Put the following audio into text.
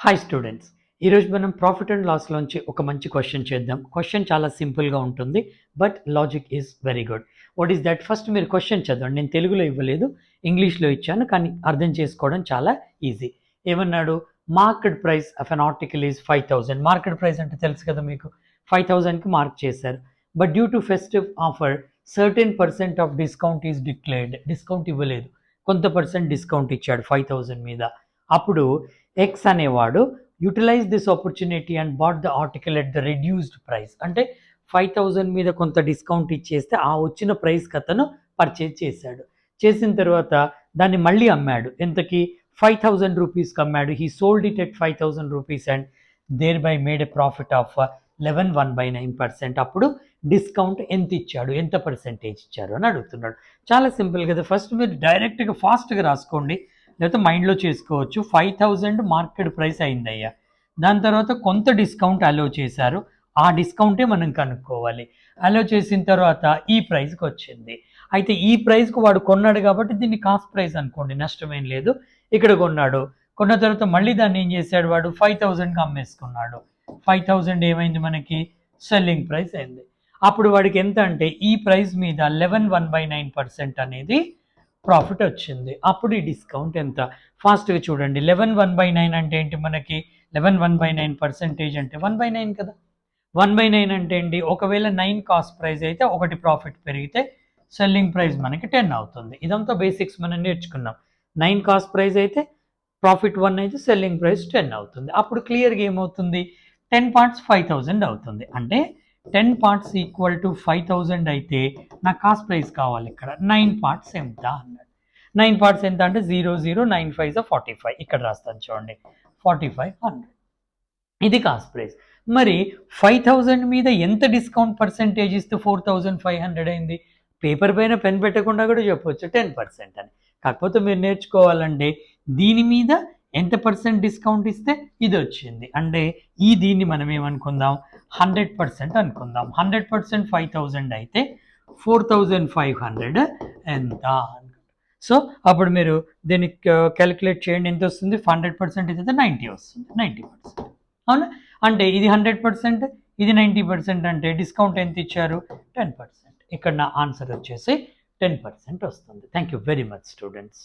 Hi students, ఈరోజు మనం profit and లాస్లోంచి ఒక మంచి క్వశ్చన్ చేద్దాం. క్వశ్చన్ చాలా సింపుల్గా ఉంటుంది, but logic is very good. What is that? First మీరు క్వశ్చన్ చదవండి. నేను తెలుగులో ఇవ్వలేదు, ఇంగ్లీష్లో ఇచ్చాను, కానీ అర్థం చేసుకోవడం చాలా ఈజీ. ఏమన్నాడు? Market price of an article is 5,000. Market price అంటే తెలుసు కదా మీకు, 5,000కి మార్క్ చేశారు. But due to festive offer certain percent of discount is declared. Discount ఇవ్వలేదు, కొంత పర్సెంట్ డిస్కౌంట్ ఇచ్చాడు 5,000 మీద. అప్పుడు ఎక్స్ అనేవాడు utilise this opportunity and bought the article at the reduced price. అంటే 5,000 మీద కొంత డిస్కౌంట్ ఇచ్చేస్తే ఆ వచ్చిన ప్రైస్కి అతను పర్చేజ్ చేశాడు. చేసిన తర్వాత దాన్ని మళ్ళీ అమ్మాడు. ఎంతకి? 5,000 రూపీస్కి అమ్మాడు. He sold it at 5,000 rupees and there by made a profit of 11.9%. అప్పుడు డిస్కౌంట్ ఎంత ఇచ్చాడు, ఎంత పర్సెంటేజ్ ఇచ్చారు అని అడుగుతున్నాడు. చాలా సింపుల్ కదా. ఫస్ట్ మీరు డైరెక్ట్గా ఫాస్ట్గా రాసుకోండి, లేకపోతే మైండ్లో చేసుకోవచ్చు. 5,000 మార్కెట్ ప్రైస్ అయిందయ్యా, దాని తర్వాత కొంత డిస్కౌంట్ అలో చేశారు, ఆ డిస్కౌంటే మనం కనుక్కోవాలి. అలో చేసిన తర్వాత ఈ ప్రైస్కి వచ్చింది. అయితే ఈ ప్రైస్కి వాడు కొన్నాడు కాబట్టి దీన్ని కాస్ట్ ప్రైస్ అనుకోండి, నష్టమేం లేదు. ఇక్కడ కొన్న తర్వాత మళ్ళీ దాన్ని ఏం చేశాడు వాడు? 5,000కి అమ్మేసుకున్నాడు. 5,000 ఏమైంది మనకి? సెల్లింగ్ ప్రైస్ అయింది. అప్పుడు వాడికి ఎంత అంటే ఈ ప్రైస్ మీద 11.1/9% అనేది ప్రాఫిట్ వచ్చింది. అప్పుడు ఈ డిస్కౌంట్ ఎంత? ఫాస్ట్గా చూడండి. 11/1/9 అంటే ఏంటి మనకి? 11/1/9% అంటే 1/9 కదా. 1/9 అంటే ఏంటి? ఒకవేళ 9 కాస్ట్ ప్రైస్ అయితే ఒకటి ప్రాఫిట్ పెరిగితే సెల్లింగ్ ప్రైస్ మనకి 10 అవుతుంది. ఇదంతా బేసిక్స్ మనం నేర్చుకున్నాం. 9 కాస్ట్ ప్రైస్ అయితే ప్రాఫిట్ 1 అయితే సెల్లింగ్ ప్రైస్ 10 అవుతుంది. అప్పుడు క్లియర్గా ఏమవుతుంది? 10 పార్ట్స్ 5,000 అవుతుంది. అంటే 10 పార్ట్స్ ఈక్వల్ టు 5,000 అయితే నా కాస్ట్ ప్రైస్ కావాలి. ఇక్కడ 9 పార్ట్స్ ఎంత అన్నాడు. 9 పార్ట్స్ ఎంత అంటే 0,095 45. ఇక్కడ రాస్తాను చూడండి, 4,500. ఇది కాస్ట్ ప్రైస్. మరి 5,000 మీద ఎంత డిస్కౌంట్ పర్సెంటేజ్ ఇస్తే 4,500 అయింది? పేపర్ పైన పెన్ పెట్టకుండా కూడా చెప్పవచ్చు 10% అని. కాకపోతే మీరు నేర్చుకోవాలంటే దీని మీద ఎంత పర్సెంట్ డిస్కౌంట్ ఇస్తే ఇది వచ్చింది. అంటే దీన్ని మనం ఏమనుకుందాం? 100% అనుకుందాం. 100% 5,000 అయితే 4,500 ఎంత? సో అప్పుడు మీరు దీన్ని క్యాలిక్యులేట్ చేయండి, ఎంత వస్తుంది? 100% అయితే 90 వస్తుంది. 90%, అవునా? అంటే ఇది 100%, ఇది 90%. అంటే డిస్కౌంట్ ఎంత ఇచ్చారు? 10%. ఇక్కడ నా ఆన్సర్ వచ్చేసి 10% వస్తుంది. Thank you very much students.